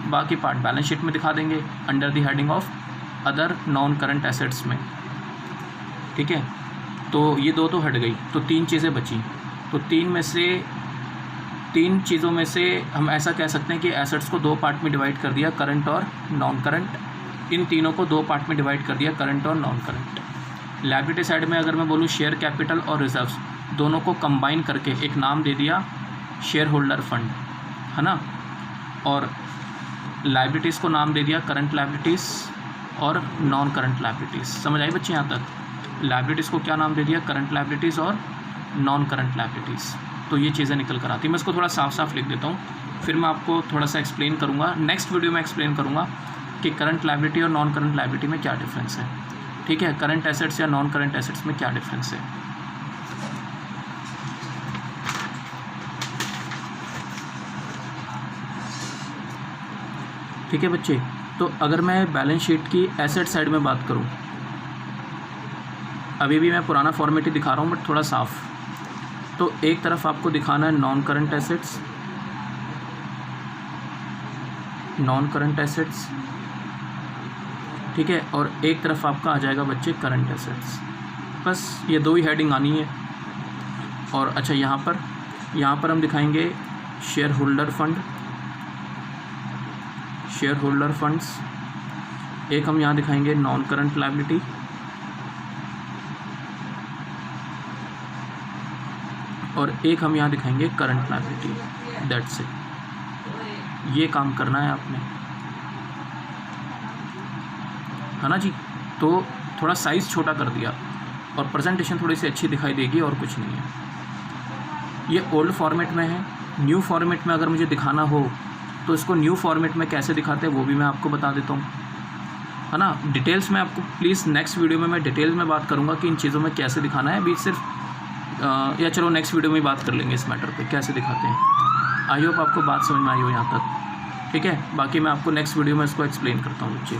बाकी पार्ट बैलेंस शीट में दिखा देंगे under the heading of other non current assets में। ठीक है, तो ये 2 तो हट गई, तो 3 चीज़ें बची। तो 3 चीज़ों में से हम ऐसा कह सकते हैं कि एसेट्स को 2 पार्ट में डिवाइड कर दिया, करंट और नॉन करंट। इन तीनों को 2 पार्ट में डिवाइड कर दिया, करंट और नॉन करंट। लायबिलिटी साइड में अगर मैं बोलूँ शेयर कैपिटल और रिजर्व्स दोनों को कंबाइन करके एक नाम दे दिया, शेयर होल्डर फंड, है ना। और लायबिलिटीज़ को नाम दे दिया करंट लायबिलिटीज़ और नॉन करंट लायबिलिटीज़। समझ आई बच्चे यहाँ तक? लायबिलिटीज़ को क्या नाम दे दिया? करंट लायबिलिटीज़ और नॉन करंट लायबिलिटीज़। तो ये चीज़ें निकल कर आती हैं। मैं इसको थोड़ा साफ साफ लिख देता हूँ, फिर मैं आपको थोड़ा सा एक्सप्लेन करूँगा। नेक्स्ट वीडियो में एक्सप्लेन करूँगा कि करंट लायबिलिटी और नॉन करंट लायबिलिटी में क्या डिफरेंस है। ठीक है, करंट एसेट्स या नॉन करंट एसेट्स में क्या डिफरेंस है। ठीक है बच्चे, तो अगर मैं बैलेंस शीट की एसेट साइड में बात करूं, अभी भी मैं पुराना फॉर्मेट ही दिखा रहा हूं बट थोड़ा साफ। तो एक तरफ आपको दिखाना है non current assets, non current assets, ठीक है, और एक तरफ आपका आ जाएगा बच्चे करंट एसेट्स। बस ये 2 ही हेडिंग आनी है। और अच्छा, यहाँ पर हम दिखाएंगे share holder fund, share holder funds. एक हम यहाँ दिखाएंगे नॉन करंट लायबिलिटी, और एक हम यहाँ दिखाएंगे करंट लायबिलिटी। That's it. ये काम करना है आपने, है ना जी। तो थोड़ा साइज़ छोटा कर दिया और प्रेजेंटेशन थोड़ी सी अच्छी दिखाई देगी, और कुछ नहीं है। ये ओल्ड फॉर्मेट में है। न्यू फॉर्मेट में अगर मुझे दिखाना हो तो इसको न्यू फॉर्मेट में कैसे दिखाते हैं वो भी मैं आपको बता देता हूँ, है ना। डिटेल्स में आपको प्लीज़ नेक्स्ट वीडियो में मैं डिटेल्स में बात करूँगा कि इन चीज़ों में कैसे दिखाना है। अभी सिर्फ या चलो नेक्स्ट वीडियो में बात कर लेंगे इस मैटर पे कैसे दिखाते हैं। आई होप आपको बात समझ में आई हो यहाँ तक। ठीक है, बाकी मैं आपको नेक्स्ट वीडियो में इसको एक्सप्लेन करता हूँ बच्चे।